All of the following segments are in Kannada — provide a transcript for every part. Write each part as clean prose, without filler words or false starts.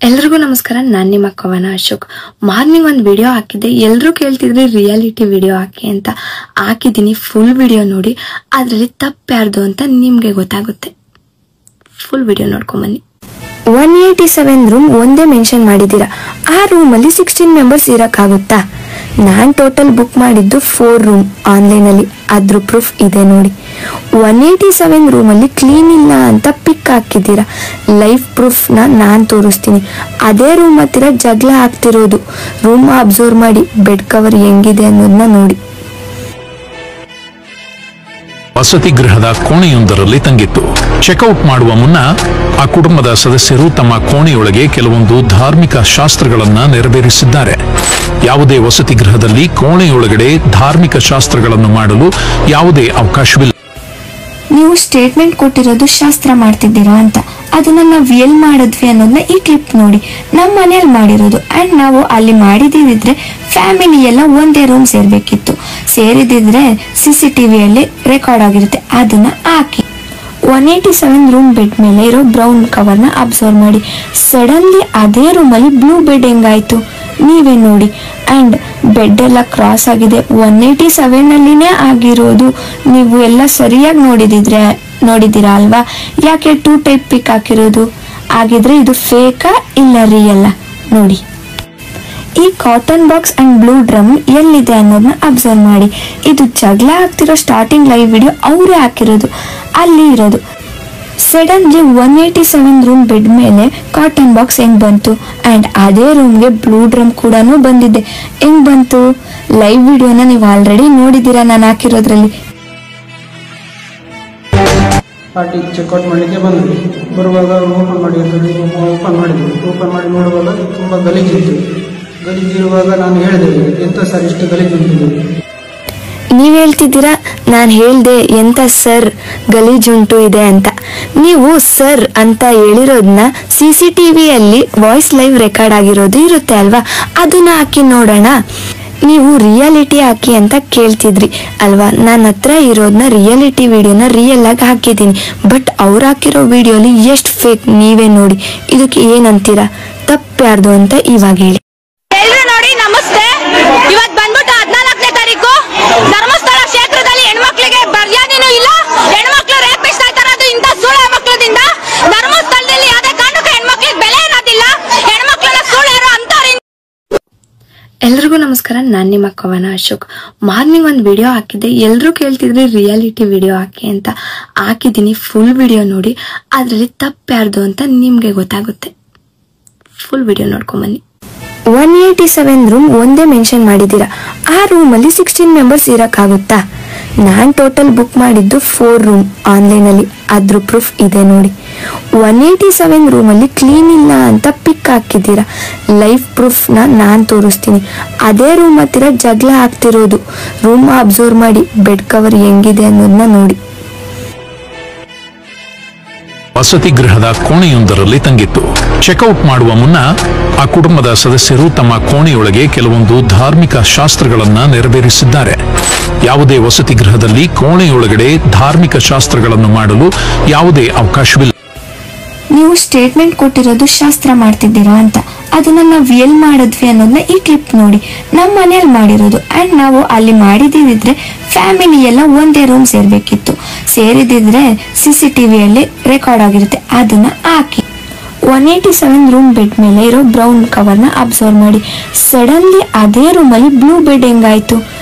ಎಲ್ರಿಗೂ ನಮಸ್ಕಾರ. ನಾನು ನಿಮ್ಮ ಕವನ ಅಶೋಕ್. ಮಾರ್ನಿಂಗ್ ಒಂದು ವಿಡಿಯೋ ಹಾಕಿದ್ದೆ. ಎಲ್ಲರೂ ಕೇಳ್ತಿದ್ರಿ ರಿಯಾಲಿಟಿ ವಿಡಿಯೋ ಹಾಕಿ ಅಂತ. ಹಾಕಿದ್ದೀನಿ. ಫುಲ್ ವಿಡಿಯೋ ನೋಡಿ, ಅದರಲ್ಲಿ ತಪ್ಪು ಯಾರ್ದು ಅಂತ ನಿಮ್ಗೆ ಗೊತ್ತಾಗುತ್ತೆ. ಫುಲ್ ವಿಡಿಯೋ ನೋಡ್ಕೊಂಬನ್ನಿ. 187 ರೂಮ್ ಒಂದೇ ಮೆನ್ಷನ್ ಮಾಡಿದ್ದೀರಾ. ಆ ರೂಮಲ್ಲಿ 16 ಮೆಂಬರ್ಸ್ ಇರಕ್ಕಾಗುತ್ತಾ? ನಾನ್ ಟೋಟಲ್ ಬುಕ್ ಮಾಡಿದ್ದು 4 ರೂಮ್ ಆನ್ಲೈನ್ ಅಲ್ಲಿ. ಅದ್ರ ಪ್ರೂಫ್ ಇದೆ ನೋಡಿ. 187 ರೂಮಲ್ಲಿ ಕ್ಲೀನ್ ಇಲ್ಲ ಅಂತ ಪಿಕ್ ಹಾಕಿದ್ದೀರಾ. ಲೈವ್ ಪ್ರೂಫ್ ನಾನ್ ತೋರಿಸ್ತೀನಿ. ಅದೇ ರೂಮ್ ಹತ್ತಿರ ಜಗಳ ಆಗ್ತಿರೋದು. ರೂಮ್ ಅಬ್ಸರ್ವ್ ಮಾಡಿ, ಬೆಡ್ ಕವರ್ ಹೆಂಗಿದೆ ಅನ್ನೋದನ್ನ ನೋಡಿ. ವಸತಿ ಗೃಹದ ಕೋಣೆಯೊಂದರಲ್ಲಿ ತಂಗಿತ್ತು. ಚೆಕ್ಔಟ್ ಮಾಡುವ ಮುನ್ನ ಆ ಕುಟುಂಬದ ಸದಸ್ಯರು ತಮ್ಮ ಕೋಣೆಯೊಳಗೆ ಕೆಲವೊಂದು ಧಾರ್ಮಿಕ ಶಾಸ್ತ್ರಗಳನ್ನ ನೆರವೇರಿಸಿದ್ದಾರೆ. ಯಾವುದೇ ವಸತಿ ಗೃಹದಲ್ಲಿ ಕೋಣೆಯೊಳಗಡೆ ಧಾರ್ಮಿಕ ಶಾಸ್ತ್ರಗಳನ್ನು ಮಾಡಲು ಯಾವುದೇ ಅವಕಾಶವಿಲ್ಲ. ನೀವು ಸ್ಟೇಟ್ಮೆಂಟ್ ಕೊಟ್ಟಿರೋದು ಶಾಸ್ತ್ರ ಮಾಡ್ತಿದ್ದೀರಾ ಅಂತ. ಅದನ್ನ ನಾವು ಎಲ್ಲಿ ಮಾಡಿದ್ವಿ ಅನ್ನೋದನ್ನ ಈ ಕ್ಲಿಪ್ ನೋಡಿ. ನಮ್ಮ ಮನೇಲಿ ಮಾಡಿರೋದು ಅಂಡ್ ನಾವು ಅಲ್ಲಿ ಮಾಡಿದಿದ್ರೆ ಫ್ಯಾಮಿಲಿ ಎಲ್ಲ ಒಂದೇ ರೂಮ್ ಸೇರ್ಬೇಕಿತ್ತು. ಸೇರಿದಿದ್ರೆ CCTVಯಲ್ಲಿ ರೆಕಾರ್ಡ್ ಆಗಿರುತ್ತೆ. ಅದನ್ನ ಹಾಕಿ. 187 ರೂಮ್ ಬೆಡ್ ಮೇಲೆ ಇರೋ ಬ್ರೌನ್ ಕವರ್ನ ಅಬ್ಸರ್ವ್ ಮಾಡಿ. ಸಡನ್ಲಿ ಅದೇ ರೂಮಲ್ಲಿ ಬ್ಲೂ ಬೆಡ್ ಹೆಂಗಾಯ್ತು ನೀವೇ ನೋಡಿ. ಅಂಡ್ ಬೆಡ್ ಎಲ್ಲ ಕ್ರಾಸ್ ಆಗಿದೆ. 187 ಅಲ್ಲಿನೇ ಆಗಿರೋದು. ನೀವು ಎಲ್ಲ ಸರಿಯಾಗಿ ನೋಡಿದಿರಾ ಅಲ್ವಾ? ಯಾಕೆ 2 ಟೈಪ್ ಪಿಕ್ ಹಾಕಿರೋದು? ಆಗಿದ್ರೆ ಇದು ಫೇಕಾ ಇಲ್ಲ ರಿಯಲ್ ನೋಡಿ. ಈ cotton box and blue drum ಎಲ್ಲಿದೆ ಅನ್ನೋದನ್ನ ಅಬ್ಸರ್ವ್ ಮಾಡಿ. ಇದು ಜಗಳ ಆಗ್ತಿರೋ ಸ್ಟಾರ್ಟಿಂಗ್ ಲೈವ್ ವಿಡಿಯೋ ಅವರೇ ಹಾಕಿರೋದು. ಅಲ್ಲಿ ಇರೋದು. ಸಡನ್ಲಿ 187 ರೂಮ್ ಬೆಡ್ ಮೇಲೆ ಕಾಟನ್ ಬಾಕ್ಸ್ ಹೆಂಗ್ ಬಂತು? ಅಂಡ್ ಅದೇ ರೂಮ್ಗೆ ಬ್ಲೂ ಡ್ರಮ್ ಕೂಡ ಬಂದಿದೆ. ಹೆಂಗ್ ಬಂತು? ಲೈವ್ ವಿಡಿಯೋನ ನೀವು ಆಲ್ರೆಡಿ ನೋಡಿದ್ದೀರಾ ನಾನು ಹಾಕಿರೋದ್ರಲ್ಲಿ. ಪಾರ್ಟಿ ಚೆಕ್ಔಟ್ ಮಾಡಲಿಕ್ಕೆ ಬಂದ್ವಿ. ಬರುವಾಗ ಓಪನ್ ಮಾಡಿದ್ವಿ. ಓಪನ್ ಮಾಡಿ ನೋಡುವಾಗ ತುಂಬ ಗಲೀಜಿರುವಾಗ ನಾನು ಹೇಳಿದೆ, ಎಂತ ಸರ್ ಇಷ್ಟು ಗಲೀಜುಂಟು? ನೀವ್ ಹೇಳ್ತಿದ್ದೀರಾ ನಾನು ಹೇಳ್ದೆ ಎಂತ ಸರ್ ಗಲೀಜುಂಟು ಇದೆ ಅಂತ. ನೀವು ಸರ್ ಅಂತ ಹೇಳಿರೋದನ್ನ CCTVಯಲ್ಲಿ ವಾಯ್ಸ್ ಲೈವ್ ರೆಕಾರ್ಡ್ ಆಗಿರೋದು ಇರುತ್ತೆ ಅಲ್ವಾ? ಅದನ್ನ ಹಾಕಿ ನೋಡೋಣ. ನೀವು ರಿಯಾಲಿಟಿ ಹಾಕಿ ಅಂತ ಕೇಳ್ತಿದ್ರಿ ಅಲ್ವಾ? ನನ್ನ ಹತ್ರ ಇರೋದನ್ನ ರಿಯಾಲಿಟಿ ವಿಡಿಯೋನ ರಿಯಲ್ ಆಗಿ ಹಾಕಿದ್ದೀನಿ. ಬಟ್ ಅವ್ರು ಹಾಕಿರೋ ವಿಡಿಯೋಲಿ ಎಷ್ಟು ಫೇಕ್ ನೀವೇ ನೋಡಿ. ಇದಕ್ಕೆ ಏನಂತೀರಾ? ತಪ್ಪು ಯಾರ್ದು ಅಂತ ಇವಾಗ ಹೇಳಿ. ನೋಡಿ, ನಮಸ್ತೆ. ಇವತ್ತು ಬಂದ್ಬಿಟ್ಟು 14ನೇ ತಾರೀಕು ಧರ್ಮಸ್ಥಳ ಕ್ಷೇತ್ರದಲ್ಲಿ ಹೆಣ್ಮಕ್ಳಿಗೆ ಮರ್ಯಾದೆನೂ ಇಲ್ಲ. ಹೆಣ್ಮಕ್ಳು ರೇಪಿಸ್ಟ್ ಆಯ್ತಾರದು ಇಂಥ ಸುಳ್ಳ ಮಕ್ಕಳದಿಂದ. ಧರ್ಮಸ್ಥಳದಲ್ಲಿ ಯಾವುದೇ ಕಾರಣಕ್ಕೂ ಹೆಣ್ಮಕ್ಳಿಗೆ ಬೆಲೆ ಇರೋದಿಲ್ಲ. ಹೆಣ್ಮಕ್ಳನ್ನ ಸುಳ್ಳೇರೋ ಅಂತವ್ರಿಂದ. ಎಲ್ರಿಗೂ ನಮಸ್ಕಾರ. ನಾನು ನಿಮ್ಮ ಕವನ ಅಶೋಕ್. ಮಾರ್ನಿಂಗ್ ಒಂದು ವಿಡಿಯೋ ಹಾಕಿದ್ದೆ. ಎಲ್ಲರೂ ಕೇಳ್ತಿದ್ರಿ ರಿಯಾಲಿಟಿ ವಿಡಿಯೋ ಹಾಕಿ ಅಂತ. ಹಾಕಿದ್ದೀನಿ. ಫುಲ್ ವಿಡಿಯೋ ನೋಡಿ, ಅದರಲ್ಲಿ ತಪ್ಪು ಯಾರ್ದು ಅಂತ ನಿಮ್ಗೆ ಗೊತ್ತಾಗುತ್ತೆ. ಫುಲ್ ವಿಡಿಯೋ ನೋಡ್ಕೊಂಬನ್ನಿ. 187 ರೂಮ್ ಒಂದೇ ಮೆನ್ಷನ್ ಮಾಡಿದ್ದೀರಾ. ಆ ರೂಮಲ್ಲಿ 16 ಮೆಂಬರ್ಸ್ ಇರಕ್ಕಾಗುತ್ತಾ? ನಾನ್ ಟೋಟಲ್ ಬುಕ್ ಮಾಡಿದ್ದು 4 ರೂಮ್ ಆನ್ಲೈನ್ ಅಲ್ಲಿ. ಅದ್ರ ಪ್ರೂಫ್ ಇದೆ ನೋಡಿ. 187 ರೂಮಲ್ಲಿ ಕ್ಲೀನ್ ಇಲ್ಲ ಅಂತ ಪಿಕ್ ಹಾಕಿದ್ದೀರಾ. ಲೈವ್ ಪ್ರೂಫ್ ನಾನ್ ತೋರಿಸ್ತೀನಿ. ಅದೇ ರೂಮ್ ಹತ್ತಿರ ಜಗಳ ಆಗ್ತಿರೋದು. ರೂಮ್ ಅಬ್ಸರ್ವ್ ಮಾಡಿ, ಬೆಡ್ ಕವರ್ ಹೆಂಗಿದೆ ಅನ್ನೋದನ್ನ ನೋಡಿ. ವಸತಿ ಗೃಹದ ಕೋಣೆಯೊಂದರಲ್ಲಿ ತಂಗಿತ್ತು. ಚೆಕ್ಔಟ್ ಮಾಡುವ ಮುನ್ನ ಆ ಕುಟುಂಬದ ಸದಸ್ಯರು ತಮ್ಮ ಕೋಣೆಯೊಳಗೆ ಕೆಲವೊಂದು ಧಾರ್ಮಿಕ ಶಾಸ್ತ್ರಗಳನ್ನ ನೆರವೇರಿಸಿದ್ದಾರೆ. ಯಾವುದೇ ವಸತಿ ಗೃಹದಲ್ಲಿ ಕೋಣೆಯೊಳಗಡೆ ಧಾರ್ಮಿಕ ಶಾಸ್ತ್ರಗಳನ್ನು ಮಾಡಲು ಯಾವುದೇ ಅವಕಾಶವಿಲ್ಲ. ನೀವು ಸ್ಟೇಟ್ಮೆಂಟ್ ಕೊಟ್ಟಿರೋದು ಶಾಸ್ತ್ರ ಮಾಡ್ತಿದ್ದೀರಾ ಅಂತ. ಅದನ್ನ ನಾವು ಎಲ್ಲಿ ಮಾಡಿದ್ವಿ ಅನ್ನೋದನ್ನ ಈ ಕ್ಲಿಪ್ ನೋಡಿ. ನಮ್ಮ ಮನೇಲಿ ಮಾಡಿರೋದು ಅಂಡ್ ನಾವು ಅಲ್ಲಿ ಮಾಡಿದಿದ್ರೆ ಫ್ಯಾಮಿಲಿ ಎಲ್ಲ ಒಂದೇ ರೂಮ್ ಸೇರ್ಬೇಕಿತ್ತು. ಸೇರಿದಿದ್ರೆ CCTVಯಲ್ಲಿ ರೆಕಾರ್ಡ್ ಆಗಿರುತ್ತೆ. ಅದನ್ನ ಹಾಕಿ. 187 ರೂಮ್ ಬೆಡ್ ಮೇಲೆ ಇರೋ ಬ್ರೌನ್ ಕವರ್ನ ಅಬ್ಸರ್ವ್ ಮಾಡಿ. ಸಡನ್ಲಿ ಅದೇ ರೂಮಲ್ಲಿ ಬ್ಲೂ ಬೆಡ್ ಹೆಂಗಾಯ್ತು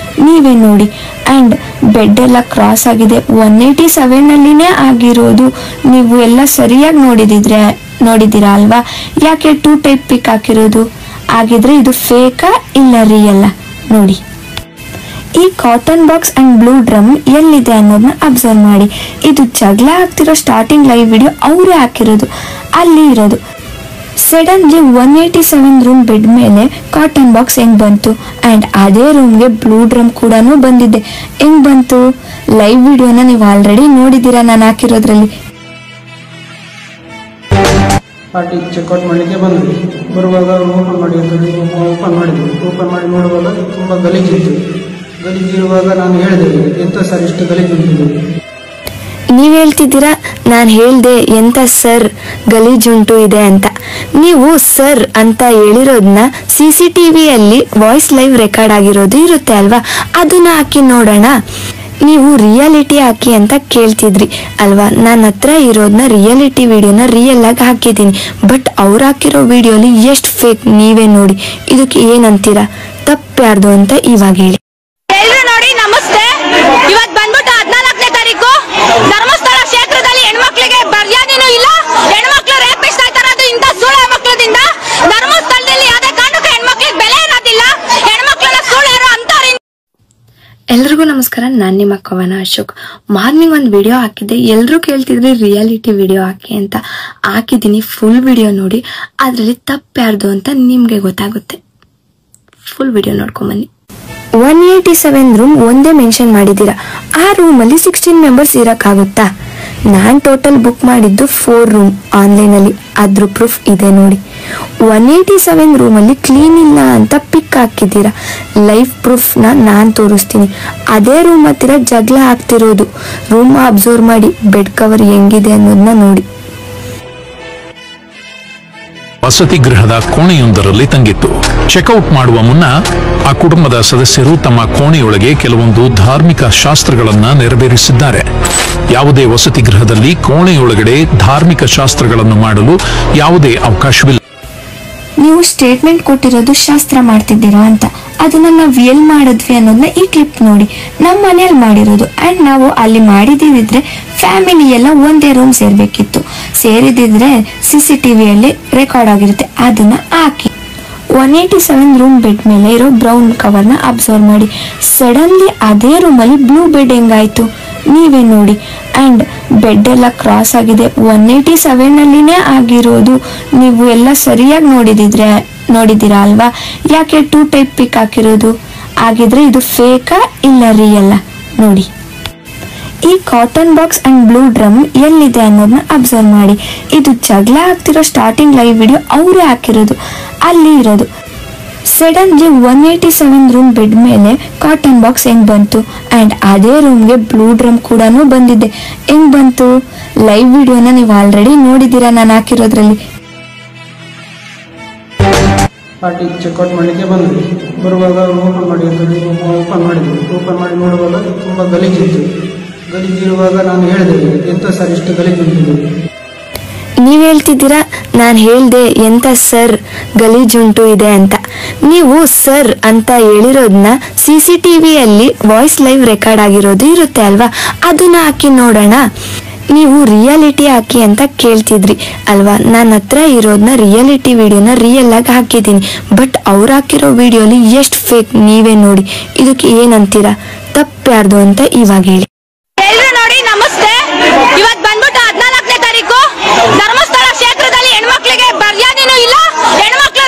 ನೀವೇ ನೋಡಿ. ಅಂಡ್ ಬೆಡ್ ಎಲ್ಲ ಕ್ರಾಸ್ ಆಗಿದೆ. 187 ಅಲ್ಲಿನೇ ಆಗಿರೋದು. ನೀವು ಎಲ್ಲ ಸರಿಯಾಗಿ ನೋಡಿದಿರಾ ಅಲ್ವಾ? ಯಾಕೆ 2 ಟೈಪ್ ಪಿಕ್ ಹಾಕಿರೋದು? ಆಗಿದ್ರೆ ಇದು ಫೇಕಾ ಇಲ್ಲ ರಿಯಲ್ ನೋಡಿ. ಈ cotton box and blue drum ಎಲ್ಲಿದೆ ಅನ್ನೋದನ್ನ ಅಬ್ಸರ್ವ್ ಮಾಡಿ. ಇದು ಜಗಳ ಆಗ್ತಿರೋ ಸ್ಟಾರ್ಟಿಂಗ್ ಲೈವ್ ವಿಡಿಯೋ ಅವರೇ ಹಾಕಿರೋದು. ಅಲ್ಲಿ ಇರೋದು. ಸಡನ್ಲಿ 187 ರೂಮ್ ಬೆಡ್ ಮೇಲೆ ಕಾಟನ್ ಬಾಕ್ಸ್ ಹೆಂಗ್ ಬಂತು? ಅಂಡ್ ಅದೇ ರೂಮ್ಗೆ ಬ್ಲೂ ಡ್ರಮ್ ಕೂಡ ಬಂದಿದೆ. ಹೆಂಗ್ ಬಂತು? ಲೈವ್ ವಿಡಿಯೋನ ನೀವು ಆಲ್ರೆಡಿ ನೋಡಿದ್ದೀರಾ ನಾನು ಹಾಕಿರೋದ್ರಲ್ಲಿ. ಪಾರ್ಟಿ ಚೆಕ್ಔಟ್ ಮಾಡಲಿಕ್ಕೆ ಬಂದ್ವಿ. ಬರುವಾಗ ಓಪನ್ ಮಾಡಿದ್ವಿ. ಓಪನ್ ಮಾಡಿ ನೋಡುವಾಗ ತುಂಬ ಗಲೀಜಿರುವಾಗ ನಾನು ಹೇಳಿದೆ, ಎಂತ ಸರ್ ಇಷ್ಟು ಗಲೀಜುಂಟು? ನೀವ್ ಹೇಳ್ತಿದ್ದೀರಾ ನಾನು ಹೇಳ್ದೆ ಎಂತ ಸರ್ ಗಲೀಜುಂಟು ಇದೆ ಅಂತ. ನೀವು ಸರ್ ಅಂತ ಹೇಳಿರೋದನ್ನ CCTVಯಲ್ಲಿ ವಾಯ್ಸ್ ಲೈವ್ ರೆಕಾರ್ಡ್ ಆಗಿರೋದು ಇರುತ್ತೆ ಅಲ್ವಾ, ಅದನ್ನ ಹಾಕಿ ನೋಡೋಣ. ನೀವು ರಿಯಾಲಿಟಿ ಹಾಕಿ ಅಂತ ಕೇಳ್ತಿದ್ರಿ ಅಲ್ವಾ, ನನ್ನ ಹತ್ರ ಇರೋದನ್ನ ರಿಯಾಲಿಟಿ ವಿಡಿಯೋನ ರಿಯಲ್ ಆಗಿ ಹಾಕಿದ್ದೀನಿ. ಬಟ್ ಅವ್ರು ಹಾಕಿರೋ ವಿಡಿಯೋಲಿ ಎಷ್ಟು ಫೇಕ್ ನೀವೇ ನೋಡಿ. ಇದಕ್ಕೆ ಏನಂತೀರಾ? ತಪ್ಪ್ಯಾರ್ದು ಅಂತ ಇವಾಗ ಹೇಳಿ. ಎಲ್ರು ನೋಡಿ ನಮಸ್ತೆ. ಇವತ್ ಬಂದ್ಬಿಟ್ಟು 14ನೇ ತಾರೀಕು ಧರ್ಮಸ್ಥಳ ಕ್ಷೇತ್ರದಲ್ಲಿ ಹೆಣ್ಮಕ್ಳಿಗೆ ಮರ್ಯಾದೆನೂ ಇಲ್ಲ, ಹೆಣ್ಮಕ್ಳು ರೇಪಿಸ್ಟ್ ಆಯ್ತಾರದು ಇಂತ ಸುಳ್ಳ ಮಕ್ಕಳದಿಂದ. ಧರ್ಮಸ್ಥಳದಲ್ಲಿ ಯಾವ್ದೇ ಕಾರಣಕ್ಕೂ ಹೆಣ್ಮಕ್ಳಿಗೆ ಬೆಲೆ ಇರೋದಿಲ್ಲ, ಹೆಣ್ಮಕ್ಳನ್ನ ಸುಳ್ಳೇರೋ ಅಂತವ್ರಿಂದ. ಎಲ್ರಿಗೂ ನಮಸ್ಕಾರ, ನಾನು ನಿಮ್ಮ ಕವನ ಅಶೋಕ್. ಮಾರ್ನಿಂಗ್ ಒಂದು ವಿಡಿಯೋ ಹಾಕಿದ್ದೆ, ಎಲ್ರು ಕೇಳ್ತಿದ್ರಿ ರಿಯಾಲಿಟಿ ವಿಡಿಯೋ ಹಾಕಿ ಅಂತ. ಹಾಕಿದ್ದೀನಿ, ಫುಲ್ ವಿಡಿಯೋ ನೋಡಿ, ಅದ್ರಲ್ಲಿ ತಪ್ಪ್ಯಾರ್ದು ಅಂತ ನಿಮ್ಗೆ ಗೊತ್ತಾಗುತ್ತೆ. ಫುಲ್ ವಿಡಿಯೋ ನೋಡ್ಕೊಂಬನ್ನಿ. 187 ರೂಮ್ ಒಂದೇ ಮೆನ್ಷನ್ ಮಾಡಿದ್ದೀರಾ. ಆ ರೂಮಲ್ಲಿ 16 ಮೆಂಬರ್ಸ್ ಇರಕ್ಕಾಗುತ್ತಾ? ನಾನ್ ಟೋಟಲ್ ಬುಕ್ ಮಾಡಿದ್ದು 4 ರೂಮ್ ಆನ್ಲೈನಲ್ಲಿ, ಅದ್ರ ಪ್ರೂಫ್ ಇದೆ ನೋಡಿ. 187 ರೂಮಲ್ಲಿ ಕ್ಲೀನ್ ಇಲ್ಲ ಅಂತ ಪಿಕ್ ಹಾಕಿದ್ದೀರಾ. ಲೈವ್ ಪ್ರೂಫ್ನ ನಾನು ತೋರಿಸ್ತೀನಿ. ಅದೇ ರೂಮ್ ಹತ್ತಿರ ಜಗಳ ಆಗ್ತಿರೋದು. ರೂಮ್ ಅಬ್ಸರ್ವ್ ಮಾಡಿ, ಬೆಡ್ ಕವರ್ ಹೆಂಗಿದೆ ಅನ್ನೋದನ್ನ ನೋಡಿ. ವಸತಿ ಗೃಹದ ಕೋಣೆಯೊಂದರಲ್ಲಿ ತಂಗಿತ್ತು. ಚೆಕ್ಔಟ್ ಮಾಡುವ ಮುನ್ನ ಆ ಕುಟುಂಬದ ಸದಸ್ಯರು ತಮ್ಮ ಕೋಣೆಯೊಳಗೆ ಕೆಲವೊಂದು ಧಾರ್ಮಿಕ ಶಾಸ್ತ್ರಗಳನ್ನ ನೆರವೇರಿಸಿದ್ದಾರೆ. ಯಾವುದೇ ವಸತಿ ಗೃಹದಲ್ಲಿ ಕೋಣೆಯೊಳಗಡೆ ಧಾರ್ಮಿಕ ಶಾಸ್ತ್ರಗಳನ್ನು ಮಾಡಲು ಯಾವುದೇ ಅವಕಾಶವಿಲ್ಲ. ನೀವು ಸ್ಟೇಟ್ಮೆಂಟ್ ಕೊಟ್ಟಿರೋದು ಶಾಸ್ತ್ರ ಮಾಡ್ತಿದ್ದೀರಾ ಅಂತ, ಅದನ್ನ ನಾವು ಎಲ್ಲಿ ಮಾಡಿದ್ವಿ ಅನ್ನೋದನ್ನ ಈ ಕ್ಲಿಪ್ ನೋಡಿ. ನಮ್ಮ ಮನೇಲಿ ಮಾಡಿರೋದು, ಅಂಡ್ ನಾವು ಅಲ್ಲಿ ಮಾಡಿದಿದ್ರೆ ಫ್ಯಾಮಿಲಿ ಎಲ್ಲ ಒಂದೇ ರೂಮ್ ಸೇರ್ಬೇಕಿತ್ತು. ಸೇರಿದಿದ್ರೆ CCTVಯಲ್ಲಿ ರೆಕಾರ್ಡ್ ಆಗಿರುತ್ತೆ, ಅದನ್ನ ಹಾಕಿ. 187 ರೂಮ್ ಬೆಡ್ ಮೇಲೆ ಇರೋ ಬ್ರೌನ್ ಕವರ್ನ ಅಬ್ಸರ್ವ್ ಮಾಡಿ. ಸಡನ್ಲಿ ಅದೇ ರೂಮಲ್ಲಿ ಬ್ಲೂ ಬೆಡ್ ಹೆಂಗಾಯ್ತು ನೀವೇ ನೋಡಿ. ಅಂಡ್ ಬೆಡ್ ಎಲ್ಲ ಕ್ರಾಸ್ ಆಗಿದೆ. 187 ಅಲ್ಲಿನೇ ಆಗಿರೋದು. ನೀವು ಎಲ್ಲ ಸರಿಯಾಗಿ ನೋಡಿದಿರಾ ಅಲ್ವಾ? ಯಾಕೆ 2 ಟೈಪ್ ಪಿಕ್ ಹಾಕಿರೋದು? ಆಗಿದ್ರೆ ಇದು ಫೇಕಾ ಇಲ್ಲ ರಿಯಲ್ಲ ನೋಡಿ. ಈ cotton box and blue drum ಎಲ್ಲಿದೆ ಅನ್ನೋದನ್ನ ಅಬ್ಸರ್ವ್ ಮಾಡಿ. ಇದು ಜಗಳ ಆಗ್ತಿರೋ ಸ್ಟಾರ್ಟಿಂಗ್ ಲೈವ್ ವಿಡಿಯೋ ಅವರೇ ಹಾಕಿರೋದು, ಅಲ್ಲಿ ಇರೋದು. ಸಡನ್ಲಿ 187 ರೂಮ್ ಬೆಡ್ ಮೇಲೆ ಕಾಟನ್ ಬಾಕ್ಸ್ ಹೆಂಗ್ ಬಂತು? ಅಂಡ್ ಅದೇ ರೂಮ್ಗೆ ಬ್ಲೂ ಡ್ರಮ್ ಕೂಡ ಬಂದಿದೆ. ಹೆಂಗ್ ಬಂತು? ಲೈವ್ ವಿಡಿಯೋನ ನೀವು ಆಲ್ರೆಡಿ ನೋಡಿದ್ದೀರಾ ನಾನು ಹಾಕಿರೋದ್ರಲ್ಲಿ. ಪಾರ್ಟಿ ಚೆಕ್ಔಟ್ ಮಾಡಲಿಕ್ಕೆ ಬಂದ್ವಿ. ಬರುವಾಗ ಓಪನ್ ಮಾಡಿರ್ತೀವಿ, ಓಪನ್ ಮಾಡಿ ನೋಡುವಾಗ ತುಂಬ ಗಲೀಜಿರುವಾಗ ನಾನು ಹೇಳಿದೆ, ಎಂತ ಸರ್ ಇಷ್ಟು ಗಲೀಜುಂಟು? ನೀವ್ ಹೇಳ್ತಿದ್ದೀರಾ ನಾನು ಹೇಳ್ದೆ ಎಂತ ಸರ್ ಗಲೀಜುಂಟು ಇದೆ ಅಂತ. ನೀವು ಸರ್ ಅಂತ ಹೇಳಿರೋದನ್ನ CCTVಯಲ್ಲಿ ವಾಯ್ಸ್ ಲೈವ್ ರೆಕಾರ್ಡ್ ಆಗಿರೋದು ಇರುತ್ತೆ ಅಲ್ವಾ, ಅದನ್ನ ಹಾಕಿ ನೋಡೋಣ. ನೀವು ರಿಯಾಲಿಟಿ ಹಾಕಿ ಅಂತ ಕೇಳ್ತಿದ್ರಿ ಅಲ್ವಾ, ನನ್ನ ಹತ್ರ ಇರೋದನ್ನ ರಿಯಾಲಿಟಿ ವಿಡಿಯೋನ ರಿಯಲ್ ಆಗಿ ಹಾಕಿದ್ದೀನಿ. ಬಟ್ ಅವ್ರು ಹಾಕಿರೋ ವಿಡಿಯೋಲಿ ಎಷ್ಟು ಫೇಕ್ ನೀವೇ ನೋಡಿ. ಇದಕ್ಕೆ ಏನಂತೀರಾ? ತಪ್ಪ್ಯಾರ್ದು ಅಂತ ಇವಾಗ ಹೇಳಿ. ಎಲ್ರು ನೋಡಿ ನಮಸ್ತೆ. ಇವತ್ ಬಂದ್ಬಿಟ್ಟು 14ನೇ ತಾರೀಕು ಧರ್ಮಸ್ಥಳ ಕ್ಷೇತ್ರದಲ್ಲಿ ಹೆಣ್ಮಕ್ಳಿಗೆ ಮರ್ಯಾದೆನೂ ಇಲ್ಲ, ಹೆಣ್ಮಕ್ಳು